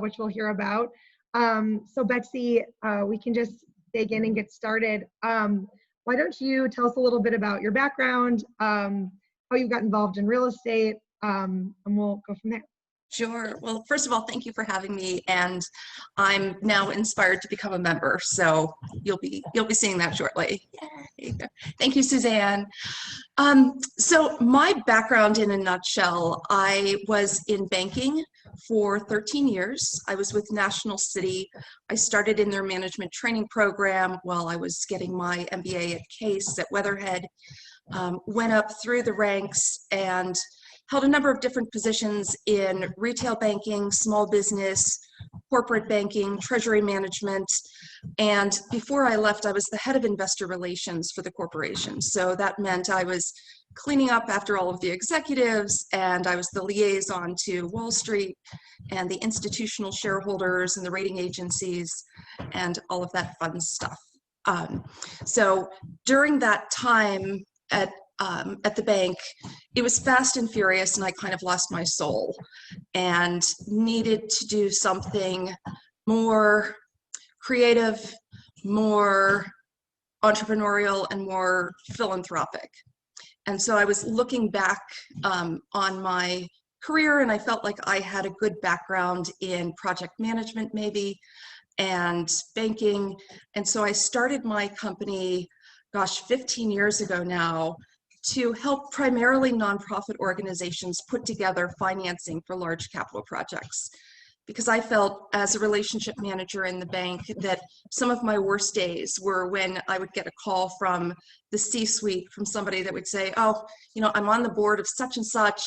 which we'll hear about. So Betsy, we can just dig in and get started. Why don't you tell us a little bit about your background, how you got involved in real estate, and we'll go from there. Sure. Well, first of all, thank you for having me, and I'm now inspired to become a member, so you'll be seeing that shortly. Yay. Thank you, Suzanne. So my background in a nutshell, I was in banking for 13 years. I was with National City. I started in their management training program while I was getting my MBA at Case at Weatherhead, went up through the ranks and held a number of different positions in retail banking, small business, corporate banking, treasury management. And before I left, I was the head of investor relations for the corporation. So that meant I was cleaning up after all of the executives, and I was the liaison to Wall Street and the institutional shareholders and the rating agencies and all of that fun stuff. So during that time at the bank, it was fast and furious, and I kind of lost my soul and needed to do something more creative, more entrepreneurial, and more philanthropic. And so I was looking back on my career, and I felt like I had a good background in project management maybe, and banking. And so I started my company, gosh, 15 years ago now, to help primarily nonprofit organizations put together financing for large capital projects. Because I felt as a relationship manager in the bank that some of my worst days were when I would get a call from the C-suite, from somebody that would say, oh, you know, I'm on the board of such and such,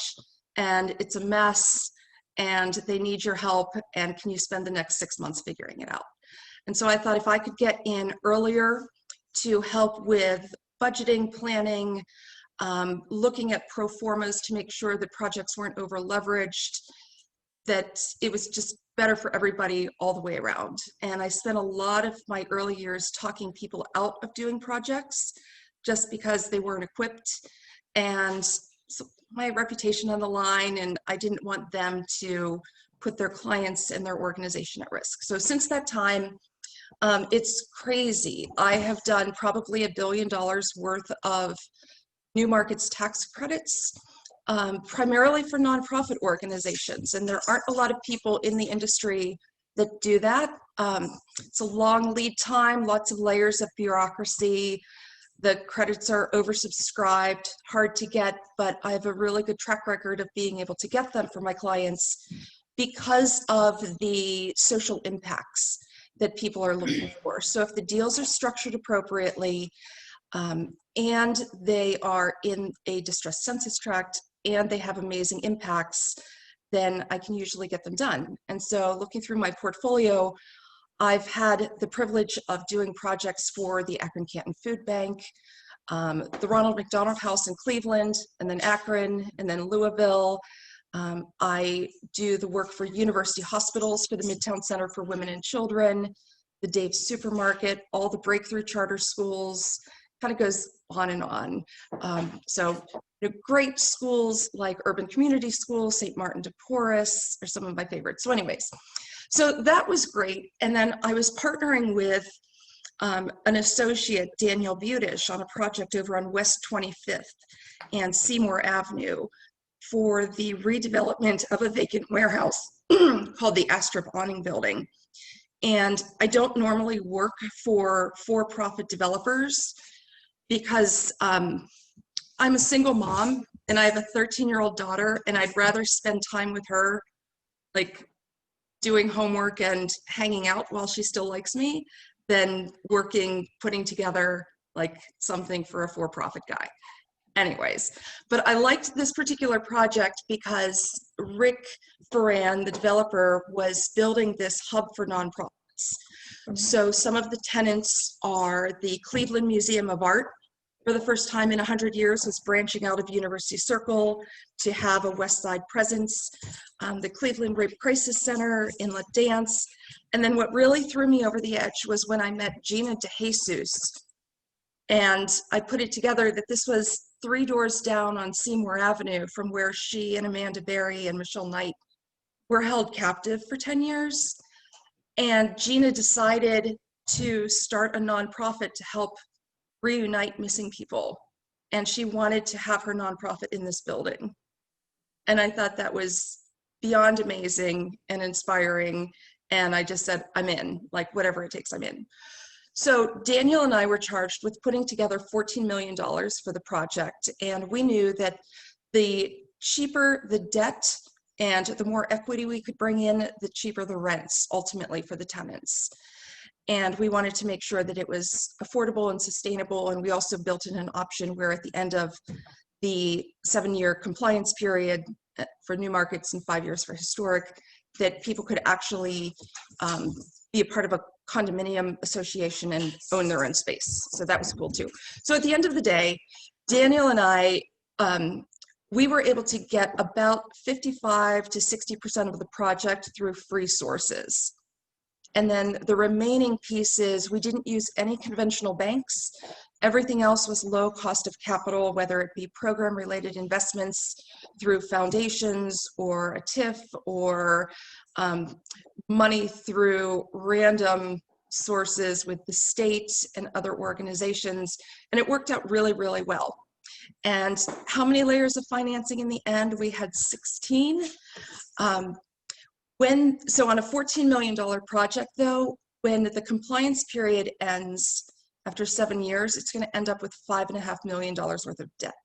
and it's a mess, and they need your help, and can you spend the next 6 months figuring it out? And so I thought if I could get in earlier to help with budgeting, planning, looking at pro formas to make sure that projects weren't over leveraged, that it was just better for everybody all the way around. And I spent a lot of my early years talking people out of doing projects just because they weren't equipped, and so my reputation on the line, and I didn't want them to put their clients and their organization at risk. So since that time, it's crazy. I have done probably $1 billion worth of new markets tax credits, primarily for nonprofit organizations. And there aren't a lot of people in the industry that do that. It's a long lead time, lots of layers of bureaucracy. The credits are oversubscribed, hard to get, but I have a really good track record of being able to get them for my clients because of the social impacts that people are looking for. So if the deals are structured appropriately, and they are in a distressed census tract, and they have amazing impacts, then I can usually get them done. And so looking through my portfolio, I've had the privilege of doing projects for the Akron Canton Food Bank, the Ronald McDonald House in Cleveland, and then Akron, and then Louisville. I do the work for university hospitals, for the Midtown Center for Women and Children, the Dave's Supermarket, all the breakthrough charter schools, kind of goes on and on. So you know, great schools like Urban Community School, St. Martin de Porres are some of my favorites. So anyways, so that was great. And then I was partnering with an associate, Daniel Budish, on a project over on West 25th and Seymour Avenue for the redevelopment of a vacant warehouse called the Astrop Awning Building. And I don't normally work for for-profit developers because I'm a single mom and I have a 13-year-old daughter, and I'd rather spend time with her, like doing homework and hanging out while she still likes me, than working, putting together like something for a for-profit guy. Anyways, but I liked this particular project because Rick Ferran, the developer, was building this hub for nonprofits. So some of the tenants are the Cleveland Museum of Art. For the first time in 100 years, was branching out of University Circle to have a West Side presence. The Cleveland Rape Crisis Center, Inlet Dance. And then what really threw me over the edge was when I met Gina DeJesus. And I put it together that this was 3 doors down on Seymour Avenue from where she and Amanda Berry and Michelle Knight were held captive for 10 years. And Gina decided to start a nonprofit to help reunite missing people. And she wanted to have her nonprofit in this building. And I thought that was beyond amazing and inspiring. And I just said, I'm in, like whatever it takes, I'm in. So Daniel and I were charged with putting together $14 million for the project. And we knew that the cheaper the debt and the more equity we could bring in, the cheaper the rents ultimately for the tenants. And we wanted to make sure that it was affordable and sustainable. And we also built in an option where at the end of the 7-year compliance period for new markets and 5 years for historic, that people could actually be a part of a condominium association and own their own space. So that was cool too. So at the end of the day, Daniel and I, we were able to get about 55 to 60% of the project through free sources. And then the remaining pieces, we didn't use any conventional banks. Everything else was low cost of capital, whether it be program related investments through foundations or a TIF or money through random sources with the state and other organizations. And it worked out really, really well. And how many layers of financing in the end? We had 16. So on a $14 million project though, when the compliance period ends after 7 years, it's going to end up with $5.5 million worth of debt.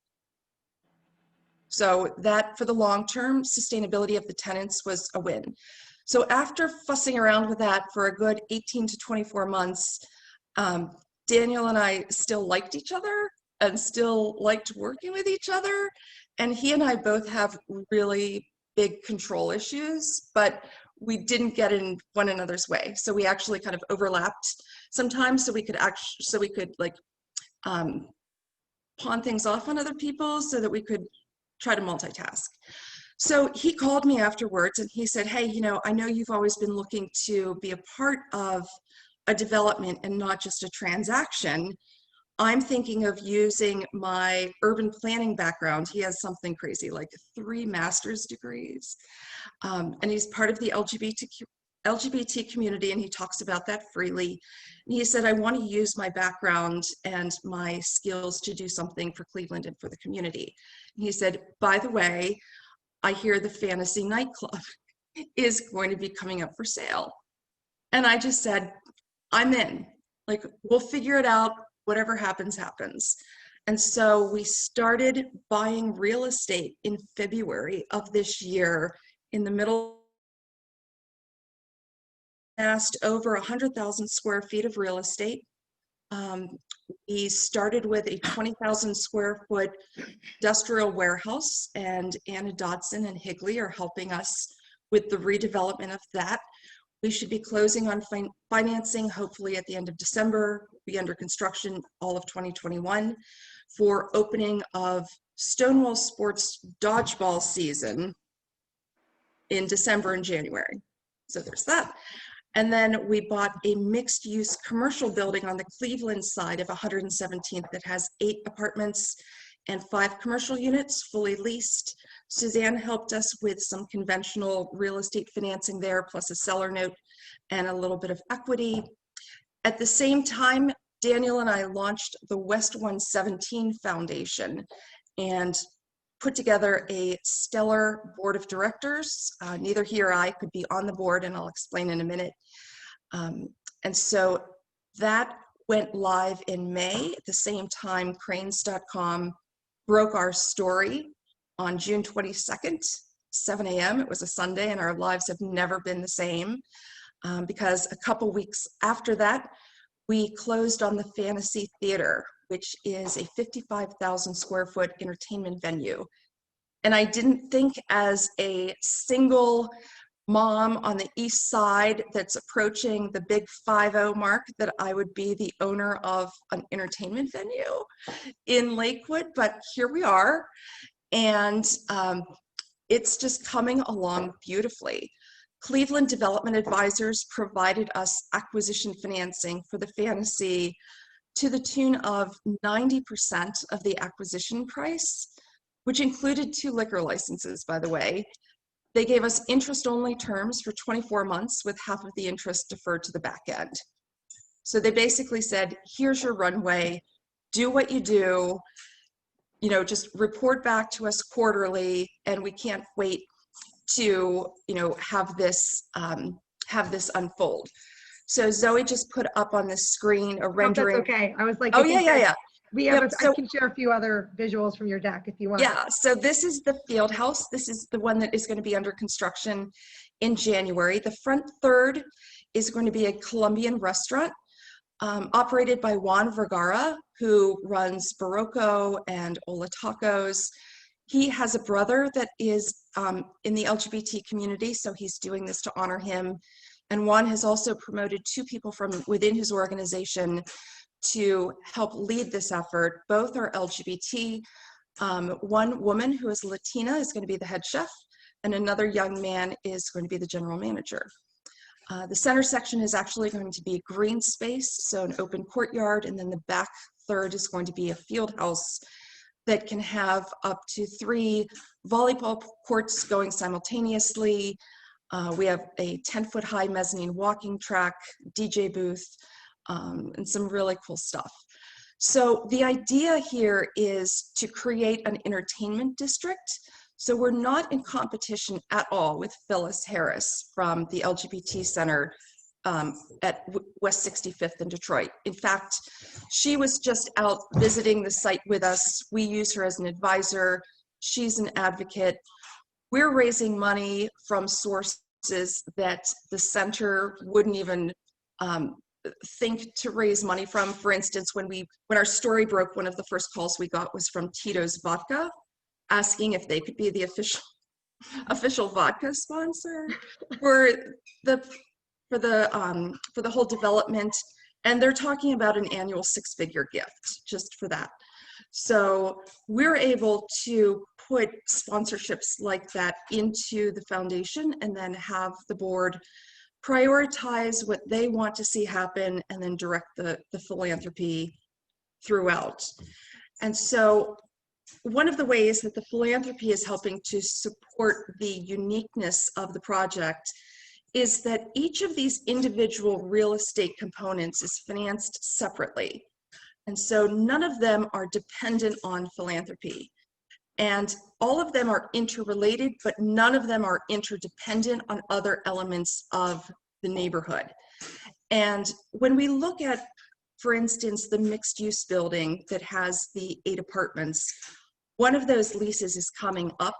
So that for the long-term sustainability of the tenants was a win. So after fussing around with that for a good 18 to 24 months, Daniel and I still liked each other and still liked working with each other. And he and I both have really big control issues, but we didn't get in one another's way. So we actually kind of overlapped sometimes so we could like pawn things off on other people so that we could try to multitask. So he called me afterwards and he said, hey, I know you've always been looking to be a part of a development and not just a transaction. I'm thinking of using my urban planning background. He has something crazy, like 3 master's degrees. And he's part of the LGBT community, and he talks about that freely. And he said, I want to use my background and my skills to do something for Cleveland and for the community. And he said, by the way, I hear the Fantasy Nightclub is going to be coming up for sale. And I just said, I'm in. Like, we'll figure it out. Whatever happens, happens. And so we started buying real estate in February of this year in the middle. Amassed over 100,000 square feet of real estate. We started with a 20,000 square foot industrial warehouse, and Anna Dodson and Higley are helping us with the redevelopment of that. We should be closing on financing hopefully at the end of December, be under construction all of 2021 for opening of Stonewall Sports dodgeball season in December and January. So there's that. And then we bought a mixed use commercial building on the Cleveland side of 117th that has 8 apartments and 5 commercial units fully leased. Suzanne helped us with some conventional real estate financing there, plus a seller note and a little bit of equity. At the same time, Daniel and I launched the West 117 Foundation and put together a stellar board of directors. Neither he or I could be on the board, and I'll explain in a minute. And so that went live in May. At the same time, cranes.com broke our story on June 22nd, 7 a.m. It was a Sunday, and our lives have never been the same because a couple weeks after that, we closed on the Fantasy Theater, which is a 55,000 square foot entertainment venue. And I didn't think as a single mom on the east side that's approaching the big 5-0 mark that I would be the owner of an entertainment venue in Lakewood, but here we are. And it's just coming along beautifully. Cleveland Development Advisors provided us acquisition financing for the Fantasy to the tune of 90% of the acquisition price, which included 2 liquor licenses, by the way. They gave us interest-only terms for 24 months with half of the interest deferred to the back end. So they basically said, here's your runway, do what you do, you know, just report back to us quarterly, and we can't wait to, you know, have this unfold. So Zoe just put up on the screen a rendering. That's okay. I was like, oh, yeah. We have, Yep. I can share a few other visuals from your deck if you want. Yeah, so this is the field house. This is the one that is going to be under construction in January. The front third is going to be a Colombian restaurant operated by Juan Vergara, who runs Barroco and Ola Tacos. He has a brother that is in the LGBT community, so he's doing this to honor him. And Juan has also promoted 2 people from within his organization to help lead this effort. Both are LGBT. One woman who is Latina is going to be the head chef, and another young man is going to be the general manager. The center section is actually going to be green space, so an open courtyard, and then the back third is going to be a field house that can have up to 3 volleyball courts going simultaneously. We have a 10-foot high mezzanine walking track, DJ booth, and some really cool stuff. So the idea here is to create an entertainment district. So we're not in competition at all with Phyllis Harris from the LGBT Center at West 65th in Detroit. In fact, she was just out visiting the site with us. We use her as an advisor. She's an advocate. We're raising money from sources that the center wouldn't even think to raise money from. For instance, when our story broke, one of the first calls we got was from Tito's Vodka, asking if they could be the official vodka sponsor for the whole development, and they're talking about an annual 6-figure gift just for that. So we're able to put sponsorships like that into the foundation and then have the board prioritize what they want to see happen and then direct the philanthropy throughout. And so one of the ways that the philanthropy is helping to support the uniqueness of the project is that each of these individual real estate components is financed separately. And so none of them are dependent on philanthropy. And all of them are interrelated, but none of them are interdependent on other elements of the neighborhood. And when we look at, for instance, the mixed-use building that has the 8 apartments, one of those leases is coming up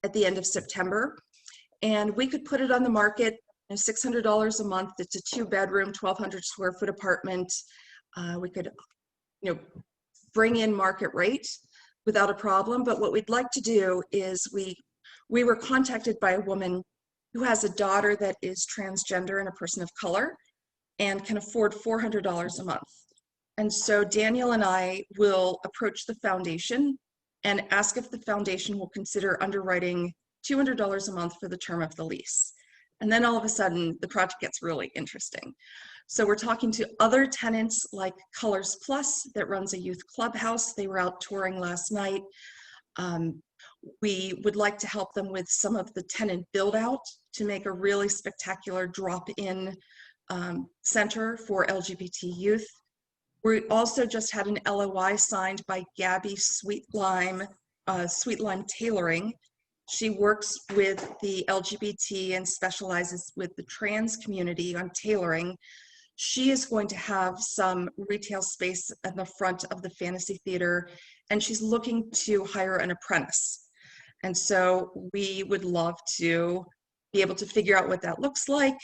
at the end of September, and we could put it on the market, $600 a month. It's a 2-bedroom, 1,200 square foot apartment. We could, bring in market rate without a problem. But what we'd like to do is we were contacted by a woman who has a daughter that is transgender and a person of color and can afford $400 a month. And so Daniel and I will approach the foundation and ask if the foundation will consider underwriting $200 a month for the term of the lease. And then all of a sudden, the project gets really interesting. So we're talking to other tenants like Colors Plus that runs a youth clubhouse. They were out touring last night. We would like to help them with some of the tenant build out to make a really spectacular drop-in center for LGBT youth. We also just had an LOI signed by Gabby Sweetlime Tailoring. She works with the LGBT and specializes with the trans community on tailoring. She is going to have some retail space in the front of the Fantasy Theater, and she's looking to hire an apprentice. And so we would love to be able to figure out what that looks like,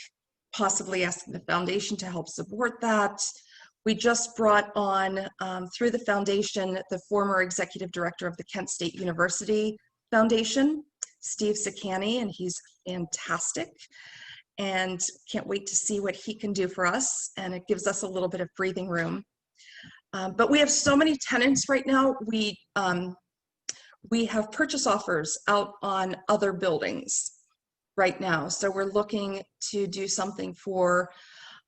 possibly asking the foundation to help support that. We just brought on, through the foundation, the former executive director of the Kent State University Foundation, Steve Sakani, and he's fantastic. And can't wait to see what he can do for us. And it gives us a little bit of breathing room. But we have so many tenants right now. We have purchase offers out on other buildings right now. So we're looking to do something for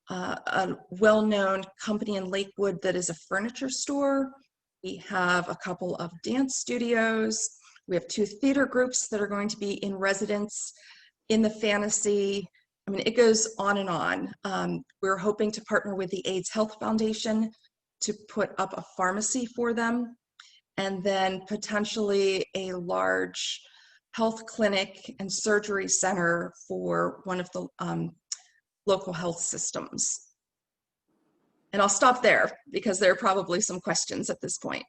a well-known company in Lakewood that is a furniture store. We have a couple of dance studios. We have 2 theater groups that are going to be in residence. in the fantasy. I mean, it goes on and on. We're hoping to partner with the AIDS Health Foundation to put up a pharmacy for them, and then potentially a large health clinic and surgery center for one of the local health systems. And I'll stop there because there are probably some questions at this point.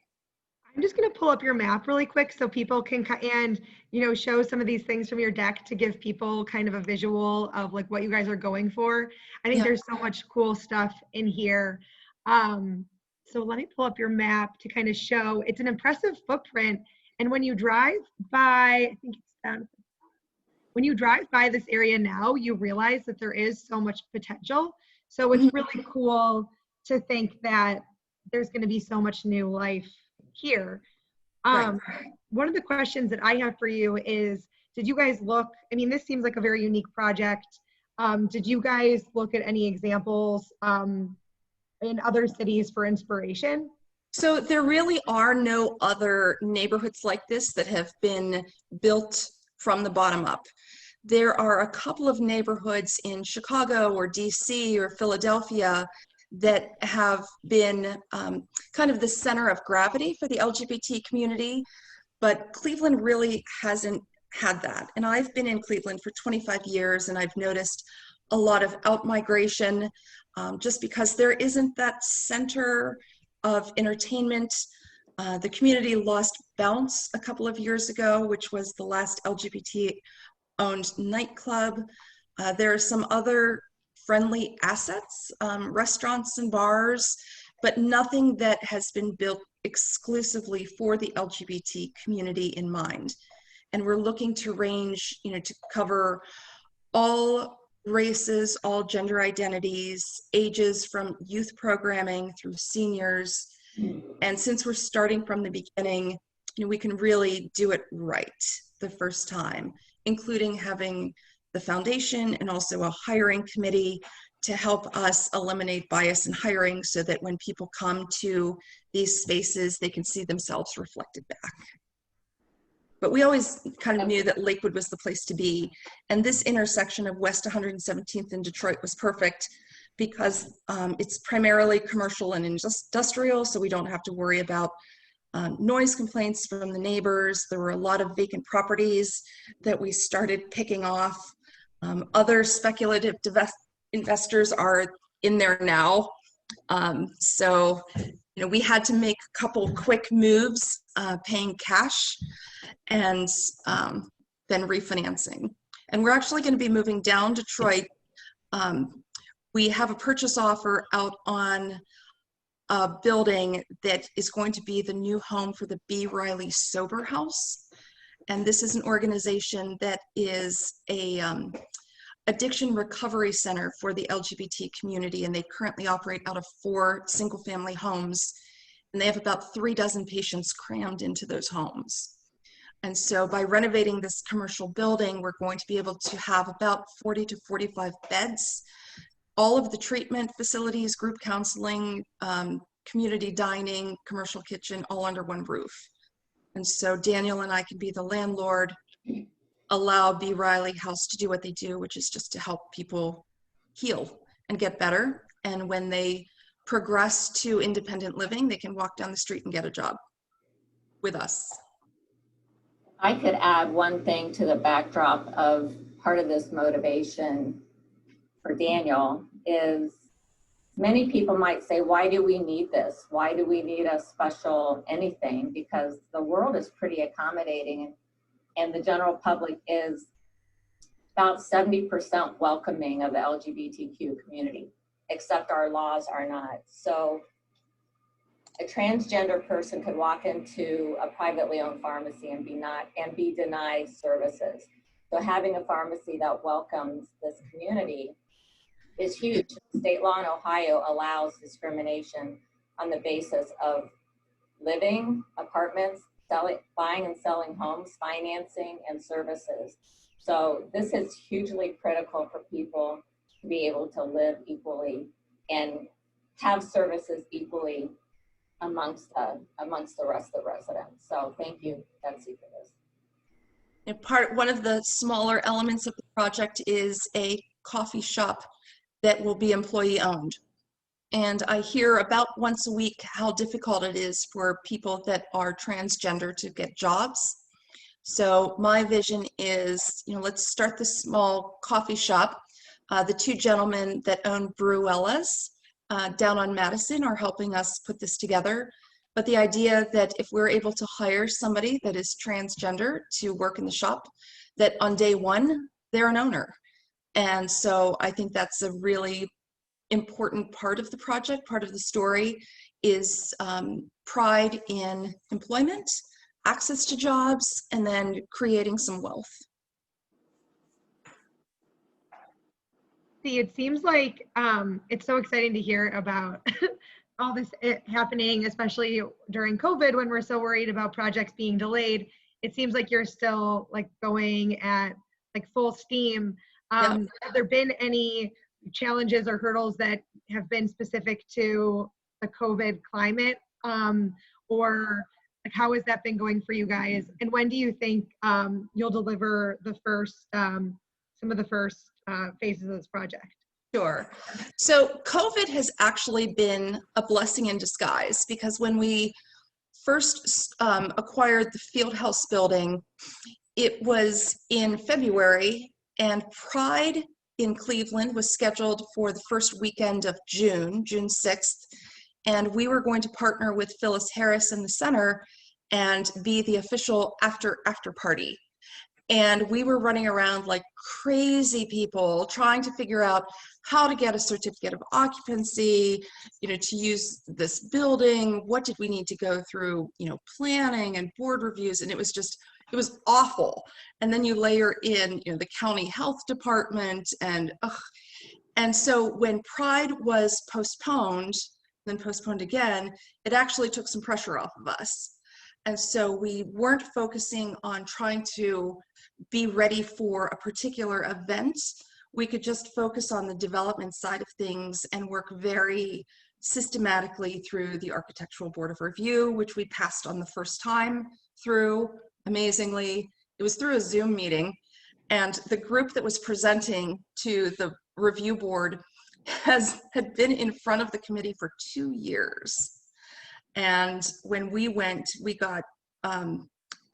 I'm just going to pull up your map really quick so people can, and show some of these things from your deck to give people kind of a visual of like what you guys are going for. I think there's so much cool stuff in here. So let me pull up your map to kind of show, it's an impressive footprint. And when you drive by, I think it's down, when you drive by this area now, you realize that there is so much potential. So it's really cool to think that there's going to be so much new life here. Right. One of the questions that I have for you is, did you guys look, I mean, this seems like a very unique project. Did you guys look at any examples in other cities for inspiration? So there really are no other neighborhoods like this that have been built from the bottom up. There are a couple of neighborhoods in Chicago or DC or Philadelphia that have been kind of the center of gravity for the LGBT community, but Cleveland really hasn't had that. And I've been in Cleveland for 25 years, and I've noticed a lot of outmigration just because there isn't that center of entertainment. The community lost Bounce a couple of years ago, which was the last LGBT-owned nightclub. There are some other friendly assets, restaurants and bars, but nothing that has been built exclusively for the LGBT community in mind. And we're looking to range, to cover all races, all gender identities, ages from youth programming through seniors. And since we're starting from the beginning, we can really do it right the first time, including having the foundation and also a hiring committee to help us eliminate bias in hiring so that when people come to these spaces, they can see themselves reflected back. But we always kind of knew that Lakewood was the place to be. And this intersection of West 117th and Detroit was perfect because it's primarily commercial and industrial, so we don't have to worry about noise complaints from the neighbors. There were a lot of vacant properties that we started picking off. Other speculative investors are in there now. So we had to make a couple quick moves, paying cash and then refinancing. And we're actually going to be moving down Detroit. We have a purchase offer out on a building that is going to be the new home for the B. Riley Sober House. And this is an organization that is a addiction recovery center for the LGBT community. And they currently operate out of 4 single-family homes. And they have about 36 patients crammed into those homes. And so by renovating this commercial building, we're going to be able to have about 40 to 45 beds, all of the treatment facilities, group counseling, community dining, commercial kitchen, all under one roof. And so Daniel and I can be the landlord, allow B. Riley House to do what they do, which is just to help people heal and get better. And when they progress to independent living, they can walk down the street and get a job with us. I could add one thing to the backdrop of part of this motivation for Daniel is many people might say, why do we need this? Why do we need a special anything? Because the world is pretty accommodating and the general public is about 70% welcoming of the LGBTQ community, except our laws are not. So a transgender person could walk into a privately owned pharmacy and be denied services. So having a pharmacy that welcomes this community is huge. State law in Ohio allows discrimination on the basis of living, apartments, buying and selling homes, financing, and services. So this is hugely critical for people to be able to live equally and have services equally amongst the rest of the residents. So thank you, Betsy, for this. One of the smaller elements of the project is a coffee shop that will be employee owned. And I hear about once a week how difficult it is for people that are transgender to get jobs. So my vision is, let's start this small coffee shop. The two gentlemen that own Vuillemots down on Madison are helping us put this together. But the idea that if we're able to hire somebody that is transgender to work in the shop, that on day one, they're an owner. And so I think that's a really important part of the project. Part of the story is pride in employment, access to jobs, and then creating some wealth. See, it seems like it's so exciting to hear about all this happening, especially during COVID when we're so worried about projects being delayed. It seems like you're still like going at like full steam. Yeah. Have there been any challenges or hurdles that have been specific to the COVID climate? Or like, how has that been going for you guys? And when do you think you'll deliver the first, some of the first phases of this project? Sure. So COVID has actually been a blessing in disguise, because when we first acquired the Fieldhouse building, it was in February, and Pride in Cleveland was scheduled for the first weekend of June 6th. And we were going to partner with Phyllis Harris in the center and be the official after party. And we were running around like crazy people trying to figure out how to get a certificate of occupancy, to use this building. What did we need to go through, planning and board reviews? And it was awful. And then you layer in, the county health department and so when Pride was postponed, then postponed again, it actually took some pressure off of us. And so we weren't focusing on trying to be ready for a particular event. We could just focus on the development side of things and work very systematically through the Architectural Board of Review, which we passed on the first time through, amazingly. It was through a Zoom meeting, and the group that was presenting to the review board had been in front of the committee for 2 years. And when we went, we got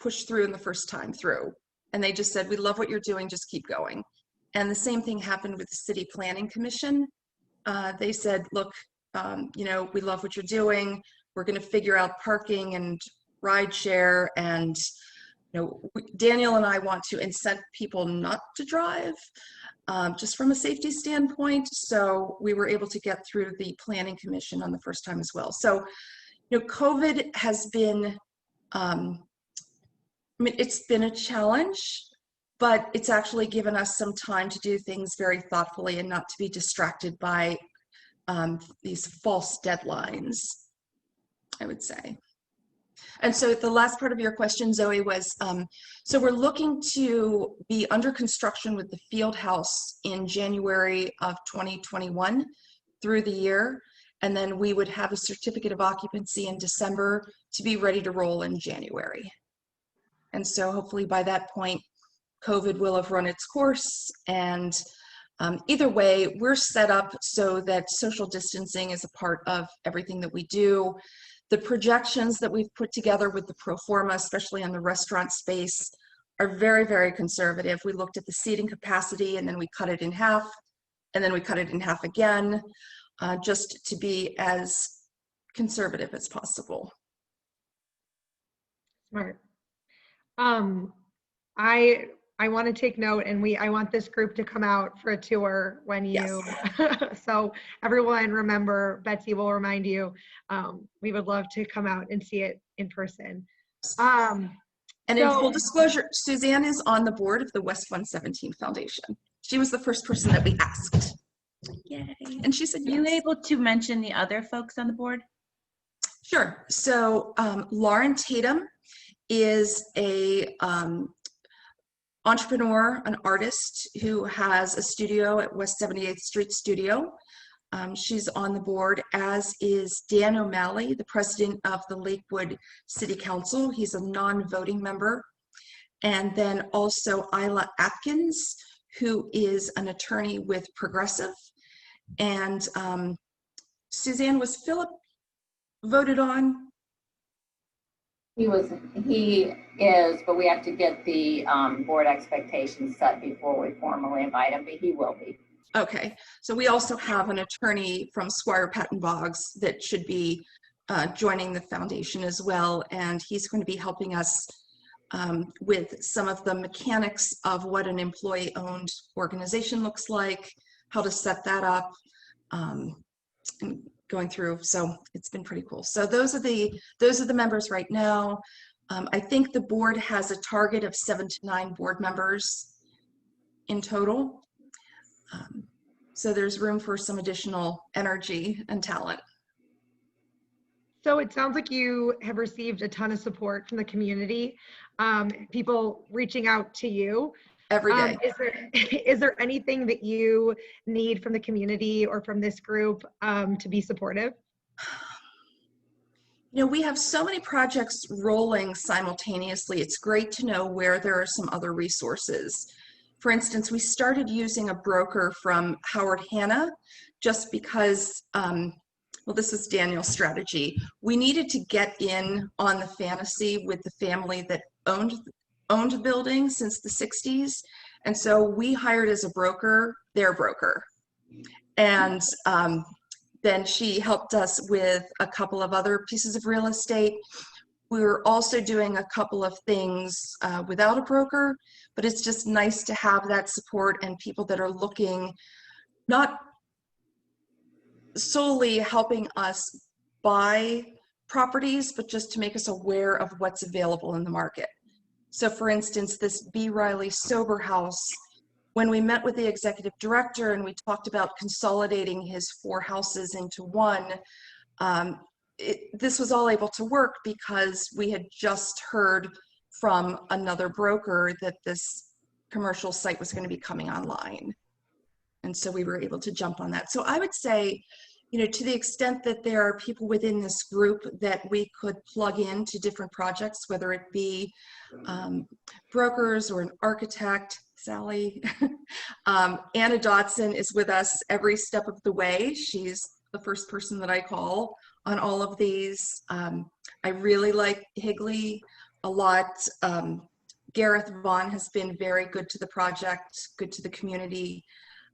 pushed through in the first time through. And they just said, we love what you're doing, just keep going. And the same thing happened with the City Planning Commission. They said, look, we love what you're doing. We're going to figure out parking and ride share. And, Daniel and I want to incent people not to drive, just from a safety standpoint. So we were able to get through the Planning Commission on the first time as well. So, COVID has been, it's been a challenge, but it's actually given us some time to do things very thoughtfully and not to be distracted by these false deadlines, I would say. And so the last part of your question, Zoe, was, so we're looking to be under construction with the Fieldhouse in January of 2021 through the year. And then we would have a certificate of occupancy in December to be ready to roll in January. And so hopefully by that point, COVID will have run its course. And either way, we're set up so that social distancing is a part of everything that we do. The projections that we've put together with the pro forma, especially on the restaurant space, are very, very conservative. We looked at the seating capacity, and then we cut it in half, and then we cut it in half again. Just to be as conservative as possible. Smart. I want to take note, and I want this group to come out for a tour when you, yes. So everyone remember, Betsy will remind you, we would love to come out and see it in person. And in full disclosure, Suzanne is on the board of the West 117 Foundation. She was the first person that we asked. Yay. And she said, yes. Are you able to mention the other folks on the board? Sure. So Lauren Tatum is a entrepreneur, an artist who has a studio at West 78th Street Studio. She's on the board, as is Dan O'Malley, the president of the Lakewood City Council. He's a non-voting member. and then also Isla Atkins, who is an attorney with Progressive. And Suzanne, was Philip voted on? He is, but we have to get the board expectations set before we formally invite him, but he will be. Okay, so we also have an attorney from Squire Patton Boggs that should be joining the foundation as well, and he's going to be helping us with some of the mechanics of what an employee-owned organization looks like, how to set that up, and going through. So it's been pretty cool. So those are the members right now. I think the board has a target of 7 to 9 board members in total. So there's room for some additional energy and talent. So it sounds like you have received a ton of support from the community, people reaching out to you. Every day. Is there anything that you need from the community or from this group to be supportive? You know, we have so many projects rolling simultaneously. It's great to know where there are some other resources. For instance, we started using a broker from Howard Hanna just because, well, this is Daniel's strategy. We needed to get in on the fantasy with the family that owned the building since the 60s. And so we hired as a broker, their broker. And then she helped us with a couple of other pieces of real estate. We were also doing a couple of things without a broker, but it's just nice to have that support and people that are looking, not solely helping us buy properties, but just to make us aware of what's available in the market. So for instance, this B. Riley Sober House, when we met with the executive director and we talked about consolidating his 4 houses into one, this was all able to work because we had just heard from another broker that this commercial site was going to be coming online. And so we were able to jump on that. So I would say, you know, to the extent that there are people within this group that we could plug into different projects, whether it be brokers or an architect, Sally. Anna Dotson is with us every step of the way. She's the first person that I call on all of these. I really like Higley a lot. Gareth Vaughn has been very good to the project, good to the community.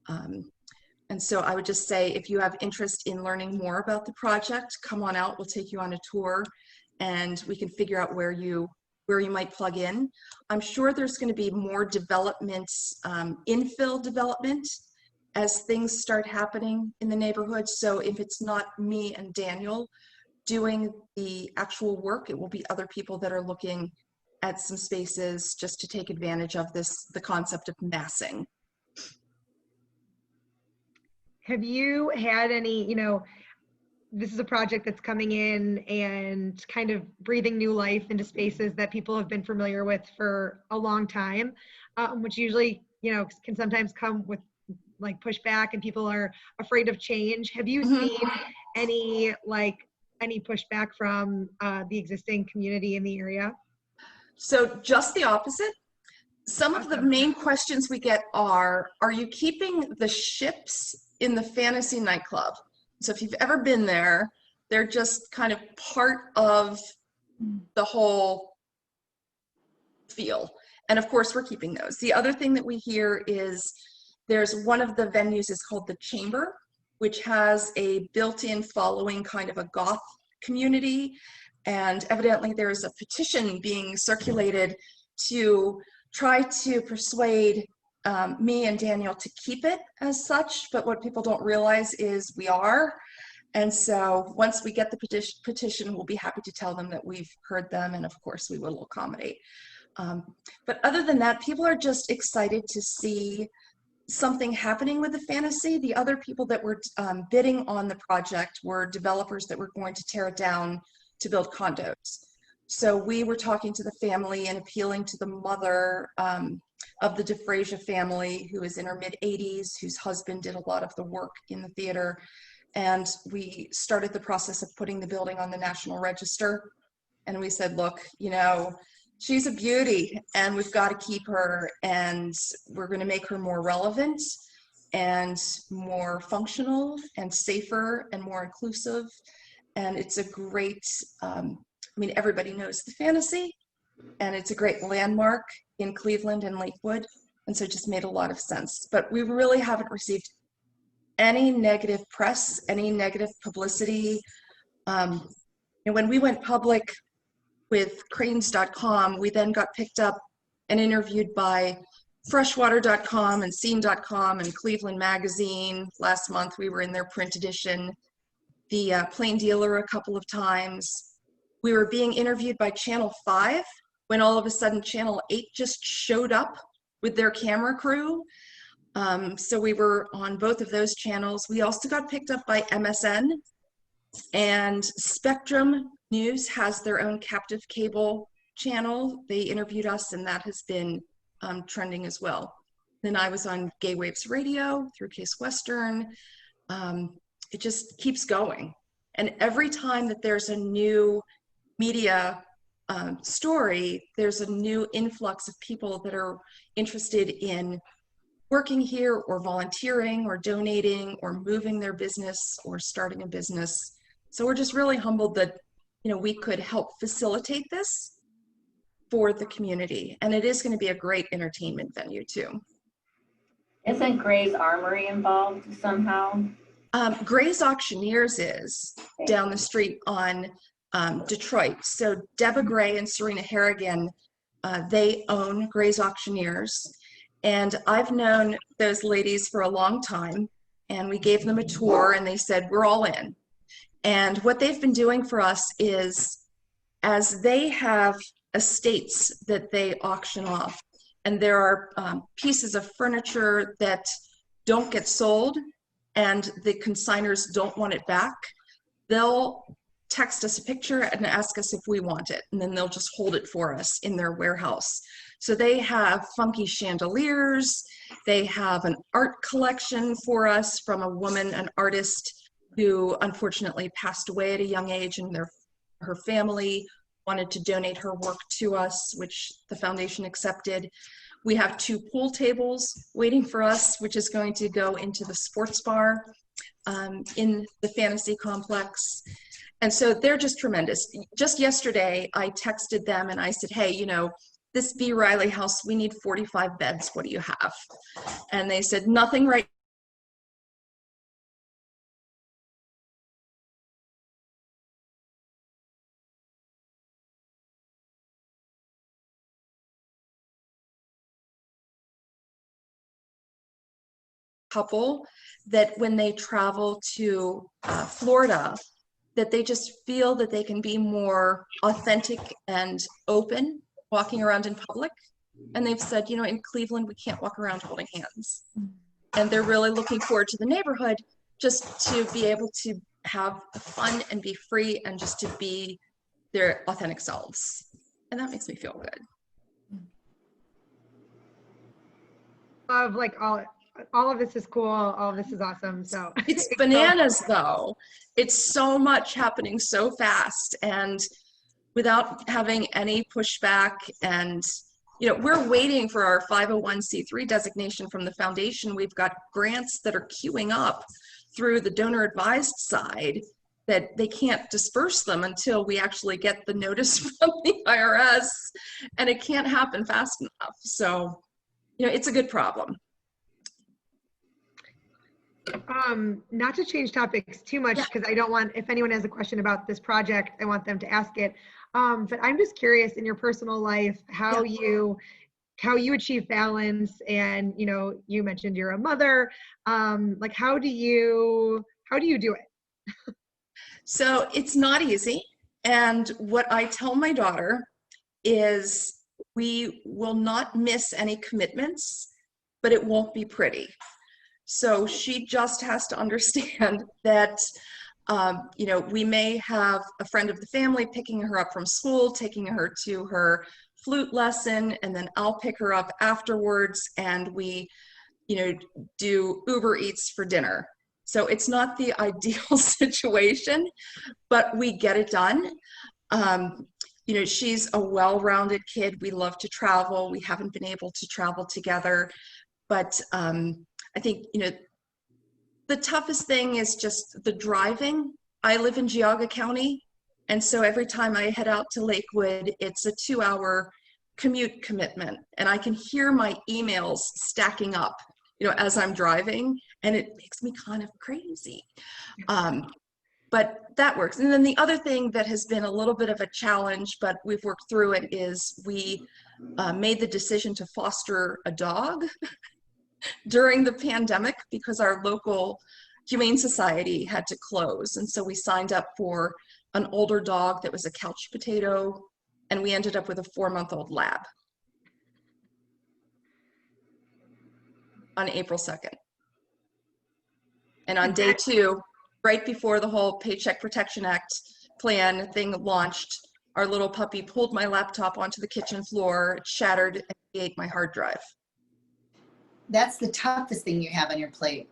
And so I would just say, if you have interest in learning more about the project, come on out, we'll take you on a tour and we can figure out where you might plug in. I'm sure there's going to be more development, infill development as things start happening in the neighborhood. So if it's not me and Daniel doing the actual work, it will be other people that are looking at some spaces just to take advantage of the concept of massing. Have you had any, you know, this is a project that's coming in and kind of breathing new life into spaces that people have been familiar with for a long time, which usually, you know, can sometimes come with like pushback and people are afraid of change. Have you seen any pushback from the existing community in the area? So just the opposite. Some of the main questions we get are you keeping the ships in the fantasy nightclub? So if you've ever been there, they're just kind of part of the whole feel. And of course, we're keeping those. The other thing that we hear is there's one of the venues is called the Chamber, which has a built-in following, kind of a goth community. And evidently there's a petition being circulated to try to persuade me and Daniel to keep it as such, but what people don't realize is we are. And so once we get the petition, we'll be happy to tell them that we've heard them, and of course we will accommodate. But other than that, people are just excited to see something happening with the fantasy. The other people that were bidding on the project were developers that were going to tear it down to build condos. So we were talking to the family and appealing to the mother of the DeFrasia family, who is in her mid-80s, whose husband did a lot of the work in the theater. And we started the process of putting the building on the National Register. And we said, look, you know, She's a beauty, and we've got to keep her, and we're going to make her more relevant and more functional and safer and more inclusive. And it's a great, I mean, everybody knows the fantasy, and it's a great landmark in Cleveland and Lakewood. And so it just made a lot of sense. But we really haven't received any negative press, any negative publicity. And when we went public with cranes.com, we then got picked up and interviewed by freshwater.com and scene.com and Cleveland Magazine. Last month, we were in their print edition. The Plain Dealer a couple of times. We were being interviewed by Channel 5 when all of a sudden Channel 8 just showed up with their camera crew. So we were on both of those channels. We also got picked up by MSN, and Spectrum News has their own captive cable channel. They interviewed us, and that has been trending as well. Then I was on Gay Waves Radio through Case Western. It just keeps going. And every time that there's a new media story, there's a new influx of people that are interested in working here or volunteering or donating or moving their business or starting a business. So we're just really humbled that, you know, we could help facilitate this for the community. And it is going to be a great entertainment venue too. Isn't Gray's Armory involved somehow? Gray's Auctioneers is down the street on Detroit. So Deborah Gray and Serena Harrigan, they own Gray's Auctioneers. And I've known those ladies for a long time, and we gave them a tour and they said, we're all in. And what they've been doing for us is, as they have estates that they auction off, and there are pieces of furniture that don't get sold and the consigners don't want it back, they'll text us a picture and ask us if we want it, and then they'll just hold it for us in their warehouse. So they have funky chandeliers, they have an art collection for us from a woman, an artist who unfortunately passed away at a young age, and her family wanted to donate her work to us, which the foundation accepted. We have 2 pool tables waiting for us, which is going to go into the sports bar in the fantasy complex. And so they're just tremendous. Just yesterday, I texted them and I said, hey, you know, this B. Riley house, we need 45 beds. What do you have? And they said, nothing right. Couple that when they travel to Florida, that they just feel that they can be more authentic and open walking around in public. And they've said, you know, in Cleveland, we can't walk around holding hands. And they're really looking forward to the neighborhood just to be able to have fun and be free and just to be their authentic selves. And that makes me feel good. Love, like, all of this is cool. All of this is awesome. So it's bananas though. It's so much happening so fast and without having any pushback. And, you know, we're waiting for our 501c3 designation from the foundation. We've got grants that are queuing up through the donor advised side that they can't disperse them until we actually get the notice from the IRS, and it can't happen fast enough. So, you know, it's a good problem. Not to change topics too much, because I don't want, if anyone has a question about this project, I want them to ask it. But I'm just curious, in your personal life, how you achieve balance. And, you know, you mentioned you're a mother. Like, how do you do it? So it's not easy. And what I tell my daughter is, we will not miss any commitments, but it won't be pretty. So she just has to understand that, you know, we may have a friend of the family picking her up from school, taking her to her flute lesson, and then I'll pick her up afterwards, and we, you know, do Uber Eats for dinner. So it's not the ideal situation, but we get it done. you know, she's a well-rounded kid. We love to travel. We haven't been able to travel together, but I think, you know, the toughest thing is just the driving. I live in Geauga County, and so every time I head out to Lakewood, it's a 2-hour commute commitment, and I can hear my emails stacking up, you know, as I'm driving, and it makes me kind of crazy. But that works. And then the other thing that has been a little bit of a challenge, but we've worked through it, is we made the decision to foster a dog during the pandemic because our local humane society had to close. And so we signed up for an older dog that was a couch potato, and we ended up with a 4-month-old lab on April 2nd. And on day 2, right before the whole Paycheck Protection Act plan thing launched, our little puppy pulled my laptop onto the kitchen floor, shattered, and ate my hard drive. That's the toughest thing you have on your plate.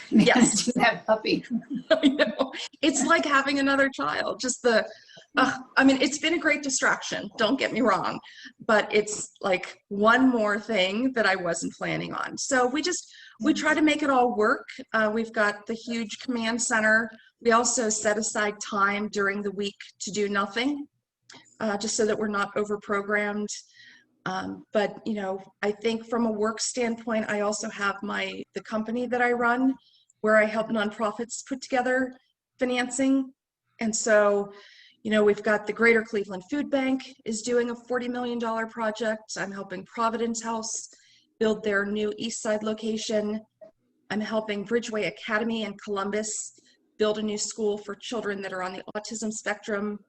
Yes. That puppy. I know. It's like having another child. Just the, I mean, it's been a great distraction, don't get me wrong, but it's like one more thing that I wasn't planning on. So we try to make it all work. We've got the huge command center. We also set aside time during the week to do nothing, just so that we're not over-programmed. But, you know, I think from a work standpoint, I also have the company that I run, where I help nonprofits put together financing. And so, you know, we've got the Greater Cleveland Food Bank is doing a $40 million project. I'm helping Providence House build their new East Side location. I'm helping Bridgeway Academy in Columbus build a new school for children that are on the autism spectrum.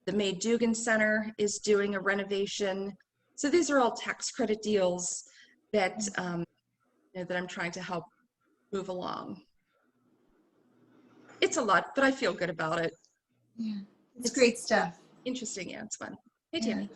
The May Dugan Center is doing a renovation. So these are all tax credit deals that, you know, that I'm trying to help move along. It's a lot, but I feel good about it. Yeah, it's great stuff. Interesting, yeah, it's fun. Hey, Tammy.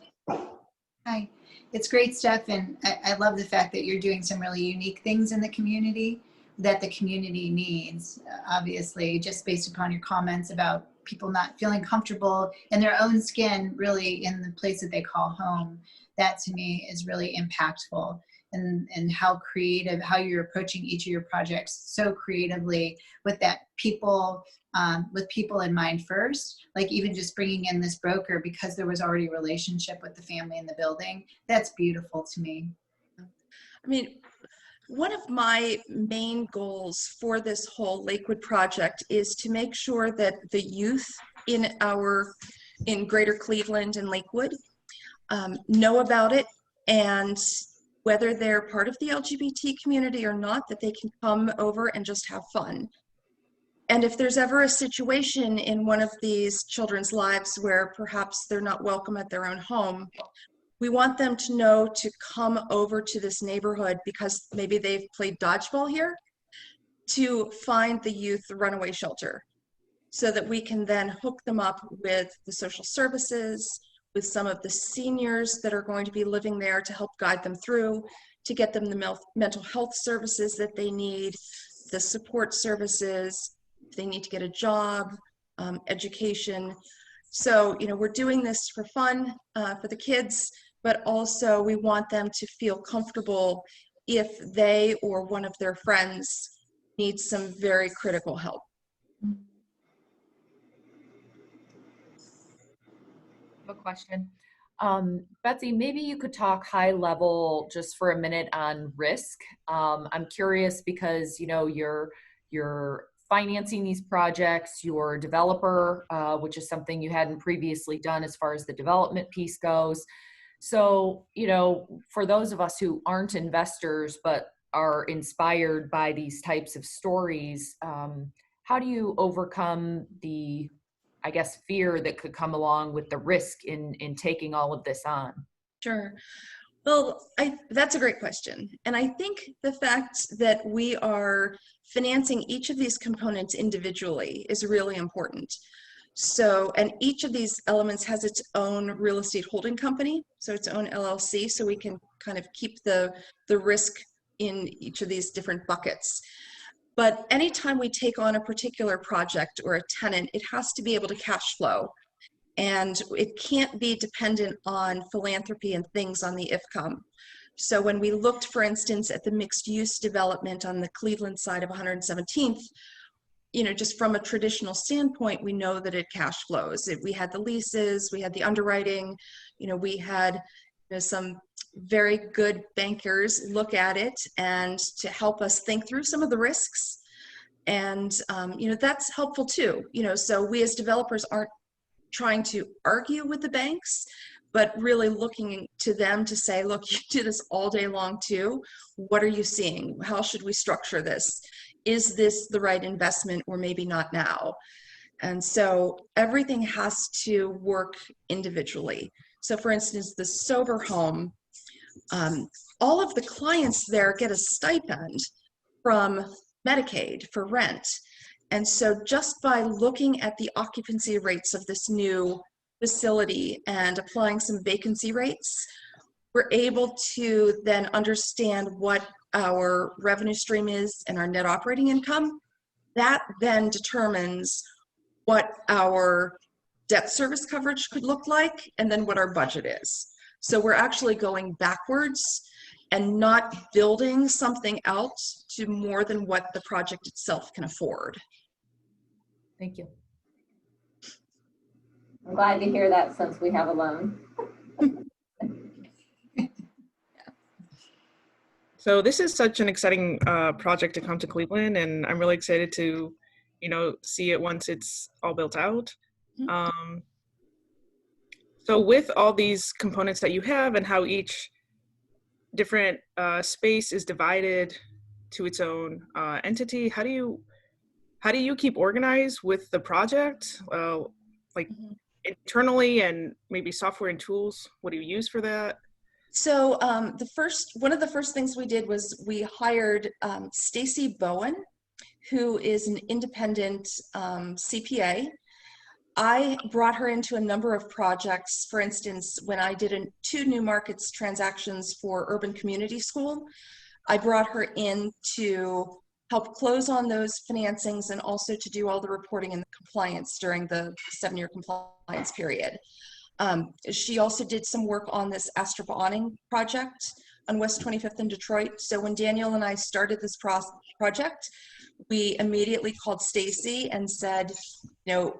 Hi, it's great stuff, and I love the fact that you're doing some really unique things in the community that the community needs, obviously, just based upon your comments about people not feeling comfortable in their own skin, really in the place that they call home. That to me is really impactful, and how creative, how you're approaching each of your projects so creatively with that people, with people in mind first, like even just bringing in this broker because there was already a relationship with the family in the building. That's beautiful to me. I mean, one of my main goals for this whole Lakewood project is to make sure that the youth in Greater Cleveland and Lakewood know about it, and whether they're part of the LGBT community or not, that they can come over and just have fun. And if there's ever a situation in one of these children's lives where perhaps they're not welcome at their own home, we want them to know to come over to this neighborhood because maybe they've played dodgeball here, to find the youth runaway shelter so that we can then hook them up with the social services, with some of the seniors that are going to be living there to help guide them through, to get them the mental health services that they need, the support services, if they need to get a job, education. So, you know, we're doing this for fun, for the kids, but also we want them to feel comfortable if they or one of their friends needs some very critical help. A question. Betsy, maybe you could talk high level just for a minute on risk. I'm curious because, you know, you're financing these projects, you're a developer, which is something you hadn't previously done as far as the development piece goes. So, you know, for those of us who aren't investors but are inspired by these types of stories, how do you overcome the, I guess, fear that could come along with the risk in taking all of this on? Sure. Well, that's a great question. And I think the fact that we are financing each of these components individually is really important. So, and each of these elements has its own real estate holding company, so its own LLC, so we can kind of keep the risk in each of these different buckets. But anytime we take on a particular project or a tenant, it has to be able to cash flow. and it can't be dependent on philanthropy and things on the IFCOM. So when we looked, for instance, at the mixed use development on the Cleveland side of 117th, you know, just from a traditional standpoint, we know that it cash flows. We had the leases, we had the underwriting, you know, we had, you know, some very good bankers look at it and to help us think through some of the risks. And, you know, that's helpful too, you know, so we as developers aren't trying to argue with the banks, but really looking to them to say, look, you do this all day long too. What are you seeing? How should we structure this? Is this the right investment or maybe not now? And so everything has to work individually. So for instance, the sober home, all of the clients there get a stipend from Medicaid for rent. And so just by looking at the occupancy rates of this new facility and applying some vacancy rates, we're able to then understand what our revenue stream is and our net operating income. That then determines what our debt service coverage could look like and then what our budget is. So we're actually going backwards and not building something out to more than what the project itself can afford. Thank you. I'm glad to hear that since we have a loan. So this is such an exciting project to come to Cleveland, and I'm really excited to, you know, see it once it's all built out. So with all these components that you have and how each different space is divided to its own entity, how do you keep organized with the project, like internally, and maybe software and tools? What do you use for that? So one of the first things we did was we hired Stacy Bowen, who is an independent CPA. I brought her into a number of projects. For instance, when I did 2 new markets transactions for Urban Community School, I brought her in to help close on those financings and also to do all the reporting and the compliance during the 7-year compliance period. She also did some work on this Astrop awning project on West 25th in Detroit. So when Daniel and I started this project, we immediately called Stacy and said, you know,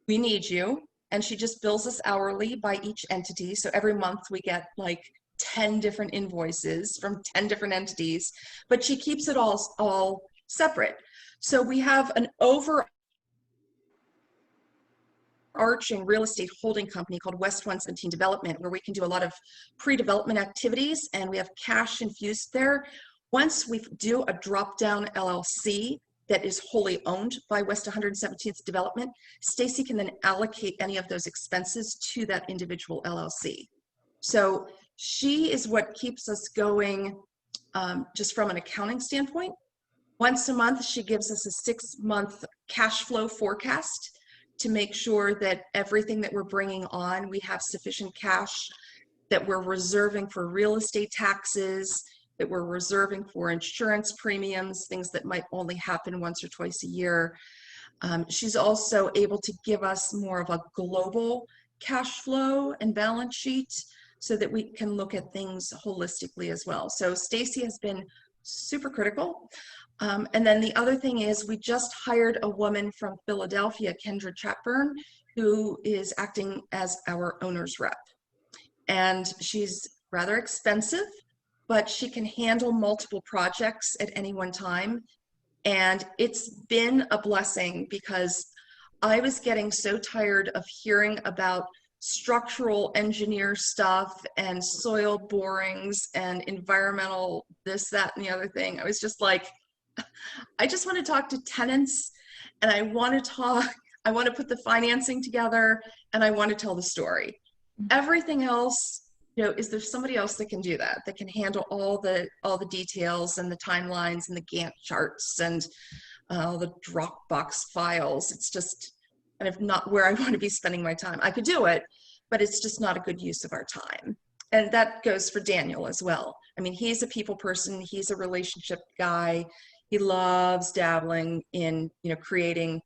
we need you. And she just bills us hourly by each entity. So every month we get like 10 different invoices from 10 different entities, but she keeps it all separate. So we have an overarching real estate holding company called West 117 Development, where we can do a lot of pre-development activities, and we have cash infused there. Once we do a drop-down LLC that is wholly owned by West 117th Development, Stacy can then allocate any of those expenses to that individual LLC. So she is what keeps us going just from an accounting standpoint. Once a month, she gives us a 6-month cash flow forecast to make sure that everything that we're bringing on, we have sufficient cash, that we're reserving for real estate taxes, that we're reserving for insurance premiums, things that might only happen once or twice a year. She's also able to give us more of a global cash flow and balance sheet so that we can look at things holistically as well. So Stacy has been super critical. And then the other thing is we just hired a woman from Philadelphia, Kendra Chatburn, who is acting as our owner's rep. And she's rather expensive, but she can handle multiple projects at any one time. And it's been a blessing because I was getting so tired of hearing about structural engineer stuff and soil borings and environmental this, that, and the other thing. I was just like, I just want to talk to tenants, and I want to put the financing together, and I want to tell the story. Everything else, you know, is there somebody else that can do that can handle all the details and the timelines and the Gantt charts and all the Dropbox files? It's just kind of not where I want to be spending my time. I could do it, but it's just not a good use of our time. And that goes for Daniel as well. I mean, he's a people person. He's a relationship guy. He loves dabbling in, you know, creating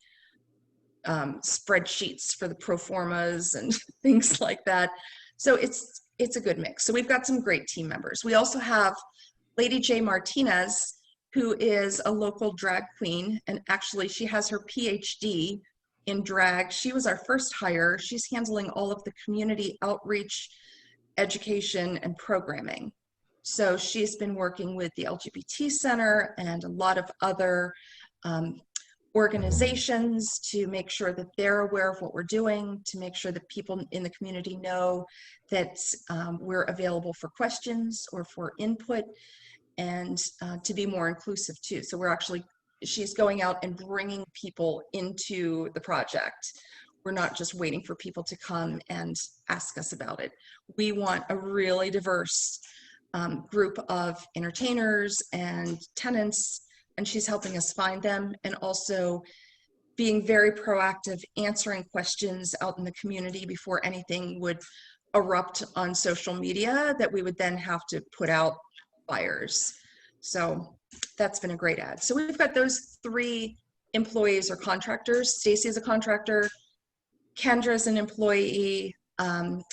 spreadsheets for the pro formas and things like that. So it's a good mix. So we've got some great team members. We also have Lady J Martinez, who is a local drag queen, and actually she has her PhD in drag. She was our first hire. She's handling all of the community outreach, education, and programming. So she's been working with the LGBT Center and a lot of other organizations to make sure that they're aware of what we're doing, to make sure that people in the community know that we're available for questions or for input, and to be more inclusive too. So she's going out and bringing people into the project. We're not just waiting for people to come and ask us about it. We want a really diverse group of entertainers and tenants, and she's helping us find them, and also being very proactive, answering questions out in the community before anything would erupt on social media that we would then have to put out fires. So that's been a great add. So we've got those 3 employees or contractors. Stacy is a contractor, Kendra is an employee,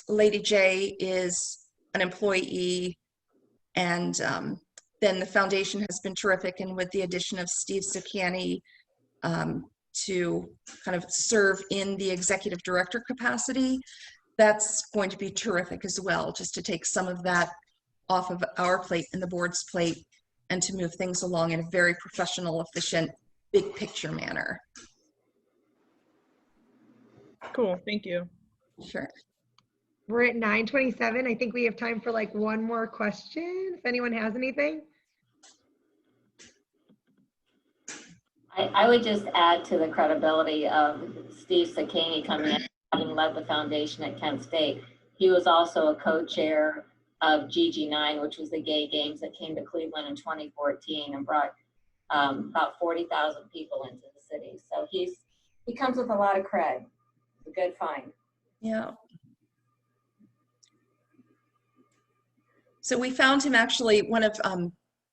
Lady J is an employee, and then the foundation has been terrific, and with the addition of Steve Zucchiani to kind of serve in the executive director capacity, that's going to be terrific as well, just to take some of that off of our plate and the board's plate, and to move things along in a very professional, efficient, big picture manner. Cool, thank you. Sure. We're at 9:27. I think we have time for like one more question, if anyone has anything. I would just add to the credibility of Steve Zucchiani coming in, having led the foundation at Kent State. He was also a co-chair of GG9, which was the gay games that came to Cleveland in 2014 and brought about 40,000 people into the city. So he comes with a lot of cred. It's a good find. Yeah. So we found him actually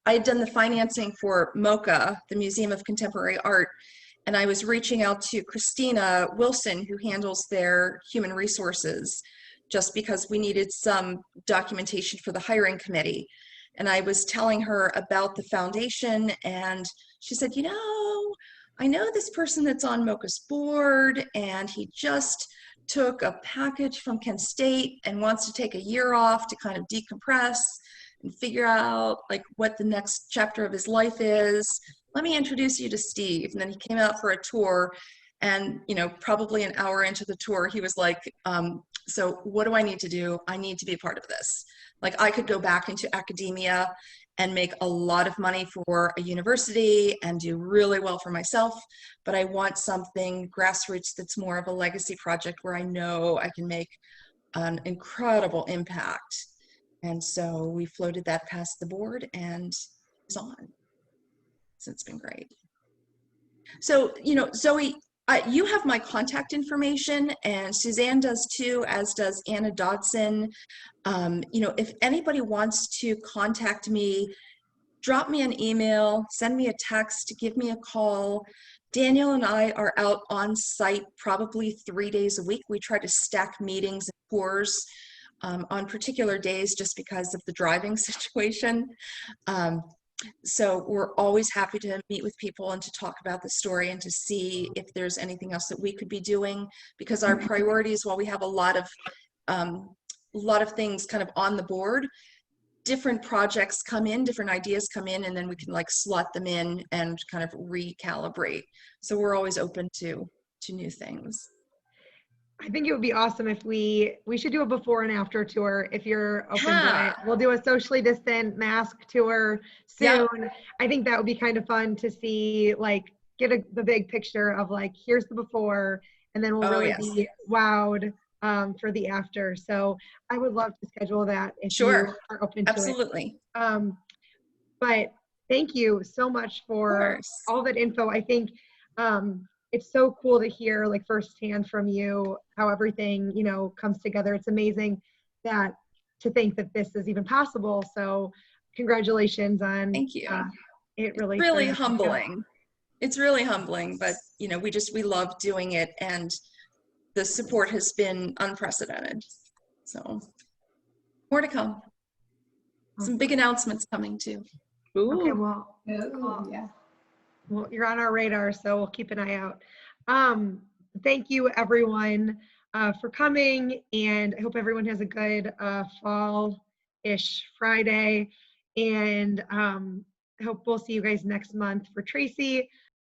I had done the financing for MoCA, the Museum of Contemporary Art, and I was reaching out to Christina Wilson, who handles their human resources, just because we needed some documentation for the hiring committee. And I was telling her about the foundation, and she said, I know this person that's on MoCA's board, and he just took a package from Kent State and wants to take a year off to kind of decompress and figure out like what the next chapter of his life is. Let me introduce you to Steve. And then he came out for a tour, and probably an hour into the tour, he was like, so what do I need to do? I need to be a part of this. Like, I could go back into academia and make a lot of money for a university and do really well for myself, but I want something grassroots that's more of a legacy project where I know I can make an incredible impact. And so we floated that past the board, and it's on. So it's been great. So, Zoe, you have my contact information, and Suzanne does too, as does Anna Dodson. If anybody wants to contact me, drop me an email, send me a text, give me a call. Daniel and I are out on site probably 3 days a week. We try to stack meetings and tours on particular days just because of the driving situation. So we're always happy to meet with people and to talk about the story and to see if there's anything else that we could be doing, because our priorities, while we have a lot of things kind of on the board, different projects come in, different ideas come in, and then we can like slot them in and kind of recalibrate. So we're always open to new things. I think it would be awesome if we should do a before and after tour if you're open to it. We'll do a socially distant mask tour soon. Yeah. I think that would be kind of fun to see, like, get the big picture of like, here's the before, and then we'll really be wowed for the after. So I would love to schedule that if you are open to it. Absolutely. But thank you so much for all that info. I think it's so cool to hear like firsthand from you how everything, comes together. It's amazing to think that this is even possible. So congratulations on thank you. It really humbling. It's really humbling, but you know, we love doing it, and the support has been unprecedented. So more to come. Some big announcements coming too. Okay, Ooh. well, Oh, yeah. well, you're on our radar, so we'll keep an eye out. Thank you, everyone, for coming, and I hope everyone has a good fall-ish Friday. And I hope we'll see you guys next month. For Tracy,